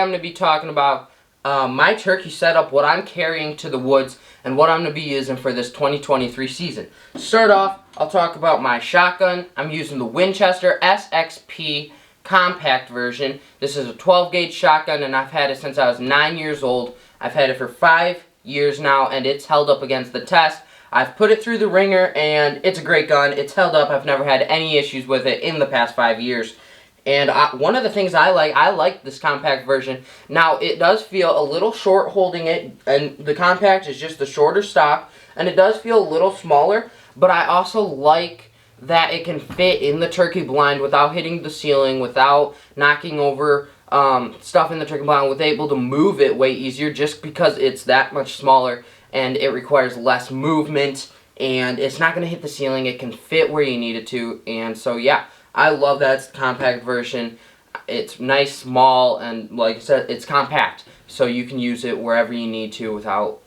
I'm going to be talking about my turkey setup, what I'm carrying to the woods, and what I'm going to be using for this 2023 season. To start off, I'll talk about my shotgun. I'm using the Winchester SXP compact version. This is a 12 gauge shotgun, and I've had it since I was 9 years old. I've had it for 5 years now, and it's held up against the test. I've put it through the ringer, and it's a great gun. It's held up. I've never had any issues with it in the past 5 years. And one of the things I like this compact version. Now, it does feel a little short holding it, and the compact is just the shorter stock, and it does feel a little smaller, but I also like that it can fit in the turkey blind without hitting the ceiling, without knocking over stuff in the turkey blind, with able to move it way easier just because it's that much smaller and it requires less movement, and it's not going to hit the ceiling. It can fit where you need it to, and so yeah. I love that it's the compact version. It's nice, small, and like I said, it's compact. So you can use it wherever you need to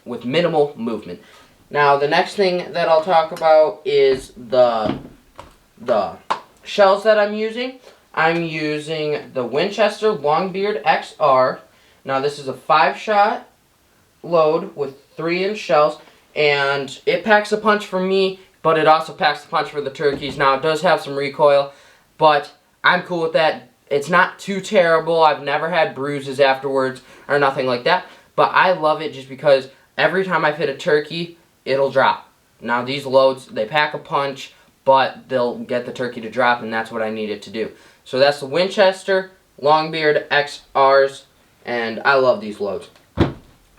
with minimal movement. Now, the next thing that I'll talk about is the shells that I'm using. I'm using the Winchester Longbeard XR. Now, this is a 5-shot load with 3-inch shells, and it packs a punch for me, but it also packs a punch for the turkeys. Now, it does have some recoil, but I'm cool with that. It's not too terrible. I've never had bruises afterwards or nothing like that. But I love it just because every time I've hit a turkey, it'll drop. Now these loads, they pack a punch, but they'll get the turkey to drop, and that's what I need it to do. So that's the Winchester Longbeard XRs, and I love these loads.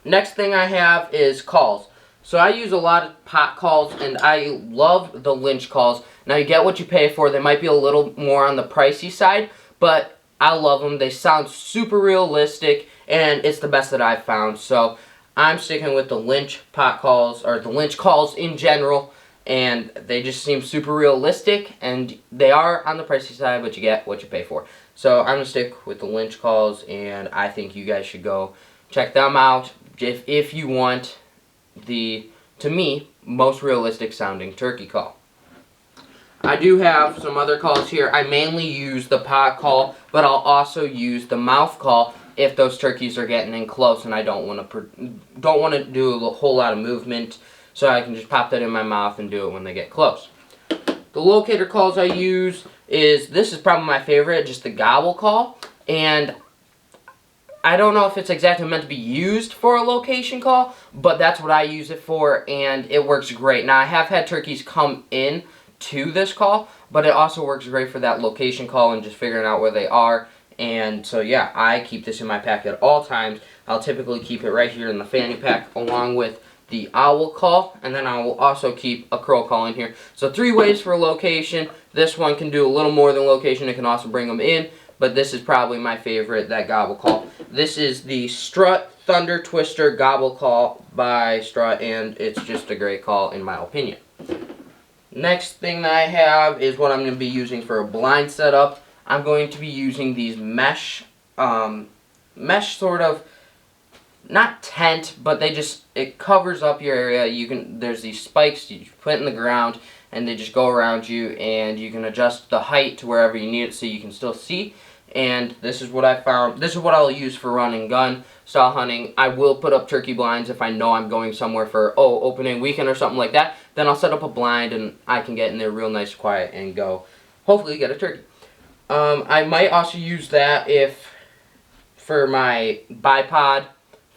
Next thing I have is calls. So I use a lot of pot calls, and I love the Lynch calls. Now, you get what you pay for. They might be a little more on the pricey side, but I love them. They sound super realistic, and it's the best that I've found. So I'm sticking with the Lynch pot calls, or the Lynch calls in general, and they just seem super realistic, and they are on the pricey side, but you get what you pay for. So I'm going to stick with the Lynch calls, and I think you guys should go check them out if you want the, to me, most realistic sounding turkey call. I do have some other calls here. I mainly use the pot call, but I'll also use the mouth call if those turkeys are getting in close and I don't want to do a whole lot of movement, so I can just pop that in my mouth and do it when they get close. The locator calls I use this is probably my favorite, just the gobble call, and I don't know if it's exactly meant to be used for a location call, but that's what I use it for, and it works great. Now, I have had turkeys come in to this call, but it also works great for that location call and just figuring out where they are. And so, yeah, I keep this in my pack at all times. I'll typically keep it right here in the fanny pack along with the owl call, and then I will also keep a crow call in here. So 3 ways for location. This one can do a little more than location. It can also bring them in. But this is probably my favorite, that gobble call. This is the Strut Thunder Twister Gobble Call by Strut, and it's just a great call in my opinion. Next thing that I have is what I'm going to be using for a blind setup. I'm going to be using these mesh sort of, not tent, but it covers up your area. There's these spikes you put in the ground, and they just go around you, and you can adjust the height to wherever you need it so you can still see. And this is what I found. This is what I'll use for run and gun style hunting. I will put up turkey blinds if I know I'm going somewhere for opening weekend or something like that. Then I'll set up a blind and I can get in there real nice, quiet, and go hopefully get a turkey. I might also use that for my bipod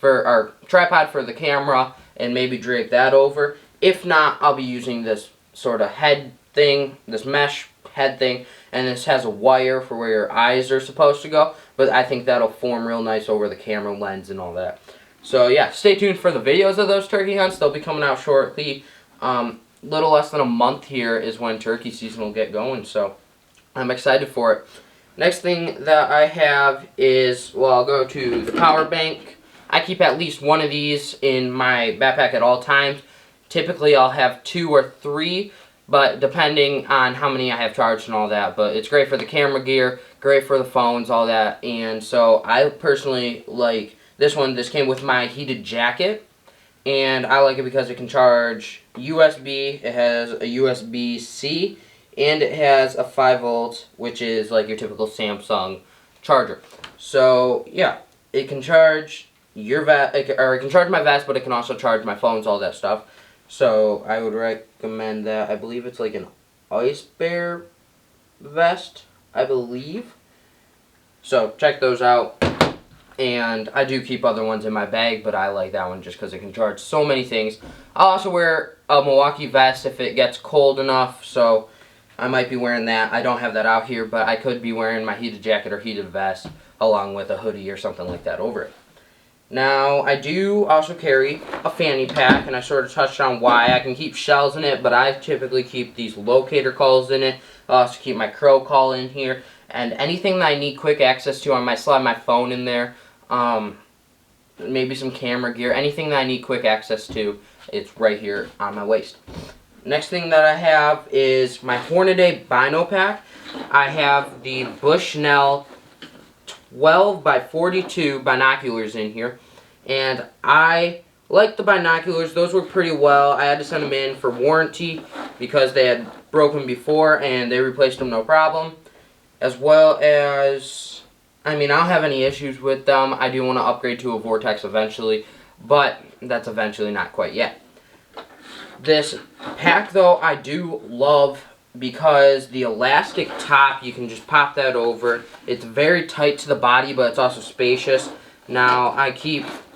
or tripod for the camera, and maybe drape that over. If not, I'll be using this sort of head thing, this mesh head thing, and this has a wire for where your eyes are supposed to go, but I think that'll form real nice over the camera lens and all that. So yeah, stay tuned for the videos of those turkey hunts. They'll be coming out shortly. Little less than a month here is when turkey season will get going, so I'm excited for it. Next thing that I have is, well, I'll go to the power bank. I keep at least one of these in my backpack at all times. Typically I'll have 2 or 3, but depending on how many I have charged and all that. But it's great for the camera gear, great for the phones, all that. And so I personally like this one. This came with my heated jacket, and I like it because it can charge USB. It has a USB-C, and it has a 5 volt, which is like your typical Samsung charger. So yeah, it can charge your vest, or it can charge my vest, but it can also charge my phones, all that stuff. So I would recommend that. I believe it's like an Ice Bear vest, I believe. So check those out. And I do keep other ones in my bag, but I like that one just because it can charge so many things. I'll also wear a Milwaukee vest if it gets cold enough, so I might be wearing that. I don't have that out here, but I could be wearing my heated jacket or heated vest along with a hoodie or something like that over it. Now, I do also carry a fanny pack, and I sort of touched on why. I can keep shells in it, but I typically keep these locator calls in it. I also keep my crow call in here, and anything that I need quick access to, I might slide my phone in there. Maybe some camera gear, anything that I need quick access to, it's right here on my waist. Next thing that I have is my Hornaday Bino Pack. I have the Bushnell 12 by 42 binoculars in here, and I like the binoculars. Those work pretty well. I had to send them in for warranty because they had broken before, and they replaced them no problem. As well as, I mean, I don't have any issues with them. I do want to upgrade to a Vortex eventually, but that's eventually, not quite yet. This pack, though, I do love because the elastic top, you can just pop that over. It's very tight to the body, but it's also spacious. Now,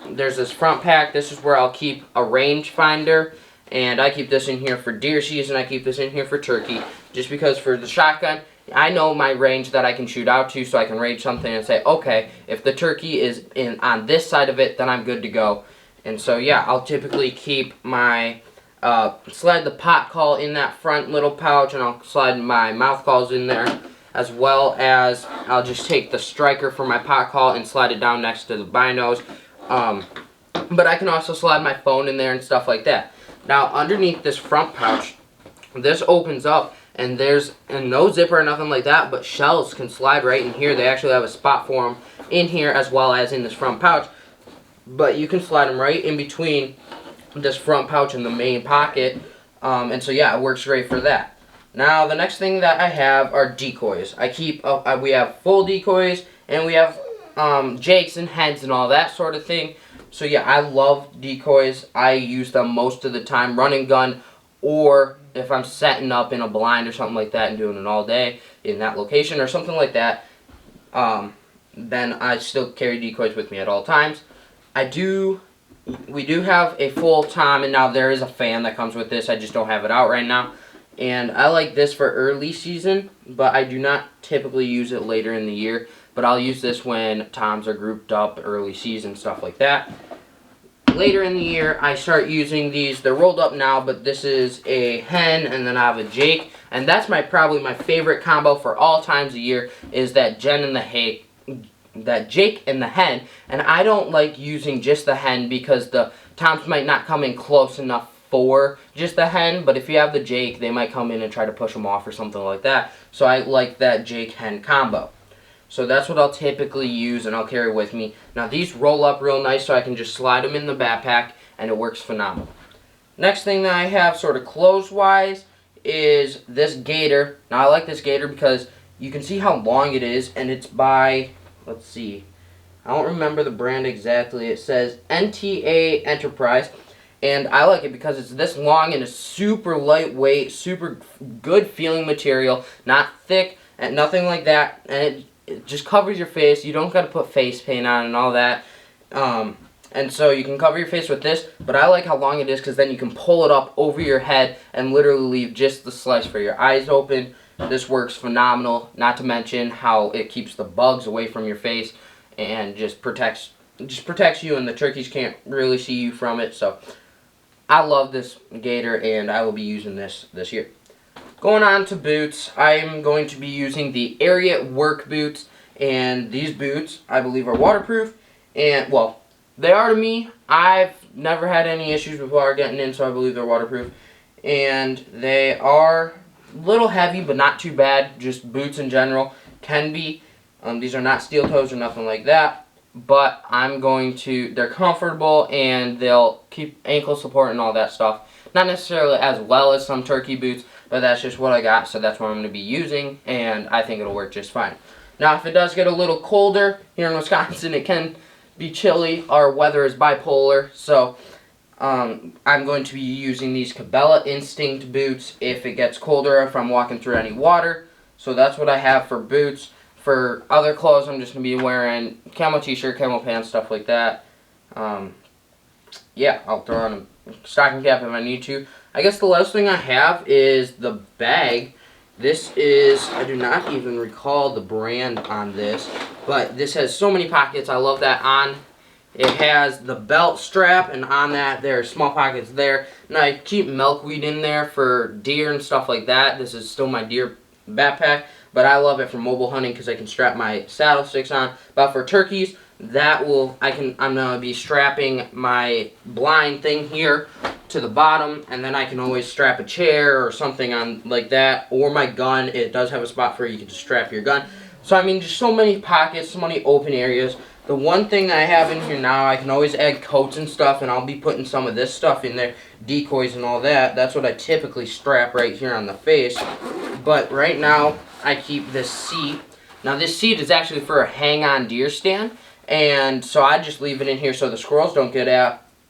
there's this front pack. This is where I'll keep a rangefinder, and I keep this in here for deer season. I keep this in here for turkey, just because for the shotgun, I know my range that I can shoot out to, so I can range something and say, okay, if the turkey is on this side of it, then I'm good to go. And so, yeah, I'll typically keep my, slide the pot call in that front little pouch, and I'll slide my mouth calls in there, as well as I'll just take the striker for my pot call and slide it down next to the binos. But I can also slide my phone in there and stuff like that. Now, underneath this front pouch, this opens up, and there's no zipper or nothing like that, but shells can slide right in here. They actually have a spot for them in here as well as in this front pouch, but you can slide them right in between this front pouch and the main pocket, and so yeah, it works great for that. Now, the next thing that I have are decoys. We have full decoys, and we have jakes and heads and all that sort of thing. So yeah, I love decoys. I use them most of the time, run and gun, or if I'm setting up in a blind or something like that and doing it all day in that location or something like that, then I still carry decoys with me at all times. We do have a full tom, and now there is a fan that comes with this. I just don't have it out right now. And I like this for early season, but I do not typically use it later in the year. But I'll use this when toms are grouped up, early season, stuff like that. Later in the year, I start using these. They're rolled up now, but this is a hen, and then I have a jake. And that's probably my favorite combo for all times of year, is that that jake and the hen. And I don't like using just the hen because the toms might not come in close enough for just the hen, but if you have the jake, they might come in and try to push them off or something like that. So I like that jake-hen combo. So that's what I'll typically use and I'll carry with me. Now, these roll up real nice, so I can just slide them in the backpack, and it works phenomenal. Next thing that I have, sort of clothes-wise, is this gator. Now, I like this gator because you can see how long it is, and it's by, let's see, I don't remember the brand exactly. It says NTA Enterprise, and I like it because it's this long and it's super lightweight, super good feeling material, not thick and nothing like that, and it just covers your face. You don't got to put face paint on and all that. And so you can cover your face with this, but I like how long it is because then you can pull it up over your head and literally leave just the slice for your eyes open. This works phenomenal, not to mention how it keeps the bugs away from your face and just protects you, and the turkeys can't really see you from it. So I love this gator, and I will be using this year. Going on to boots, I'm going to be using the Ariat work boots, and these boots, I believe, are waterproof, and, well, they are to me. I've never had any issues with water getting in, so I believe they're waterproof, and they are a little heavy, but not too bad. Just boots in general can be. These are not steel toes or nothing like that, but they're comfortable, and they'll keep ankle support and all that stuff. Not necessarily as well as some turkey boots, but that's just what I got, so that's what I'm going to be using, and I think it'll work just fine. Now, if it does get a little colder here in Wisconsin, it can be chilly. Our weather is bipolar, so I'm going to be using these Cabela Instinct boots if it gets colder, if I'm walking through any water. So that's what I have for boots. For other clothes, I'm just going to be wearing camo t-shirt, camo pants, stuff like that. Yeah, I'll throw on a stocking cap if I need to. I guess the last thing I have is the bag. This is, I do not even recall the brand on this, but this has so many pockets. I love that on. It has the belt strap, and on that there are small pockets there. And I keep milkweed in there for deer and stuff like that. This is still my deer backpack, but I love it for mobile hunting because I can strap my saddle sticks on. But for turkeys, I'm gonna be strapping my blind thing here to the bottom, and then I can always strap a chair or something on like that, or my gun. It does have a spot for you can just strap your gun. So I mean, just so many pockets, so many open areas. The one thing I have in here now, I can always add coats and stuff, and I'll be putting some of this stuff in there, decoys and all that. That's what I typically strap right here on the face. But right now, I keep this seat. Now this seat is actually for a hang-on deer stand, and so I just leave it in here so the squirrels don't get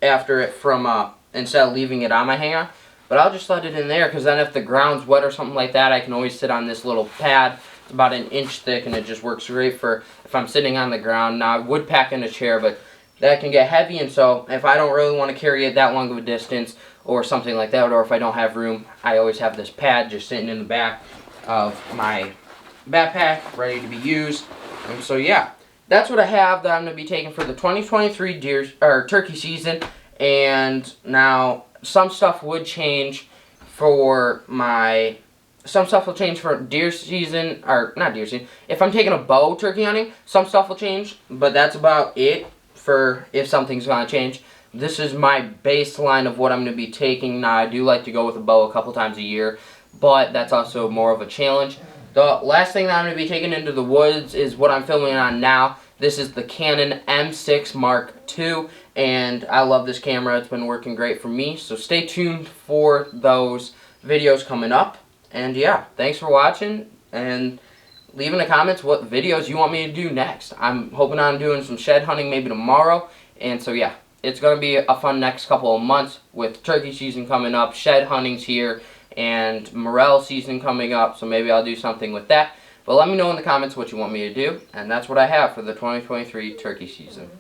after it from, instead of leaving it on my hang-on. But I'll just let it in there, because then if the ground's wet or something like that, I can always sit on this little pad. It's about an inch thick, and it just works great for if I'm sitting on the ground. Now, I would pack in a chair, but that can get heavy, and so if I don't really want to carry it that long of a distance or something like that, or if I don't have room, I always have this pad just sitting in the back of my backpack, ready to be used. And so, yeah, that's what I have that I'm going to be taking for the 2023 turkey season. And now, some stuff would change for some stuff will change for deer season, or not deer season. If I'm taking a bow turkey hunting, some stuff will change, but that's about it for if something's going to change. This is my baseline of what I'm going to be taking. Now, I do like to go with a bow a couple times a year, but that's also more of a challenge. The last thing that I'm going to be taking into the woods is what I'm filming on now. This is the Canon M6 Mark II, and I love this camera. It's been working great for me, so stay tuned for those videos coming up. And yeah, thanks for watching, and leave in the comments what videos you want me to do next. I'm hoping on doing some shed hunting maybe tomorrow, and so yeah, it's going to be a fun next couple of months with turkey season coming up, shed hunting's here, and morel season coming up, so maybe I'll do something with that. But let me know in the comments what you want me to do, and that's what I have for the 2023 turkey season.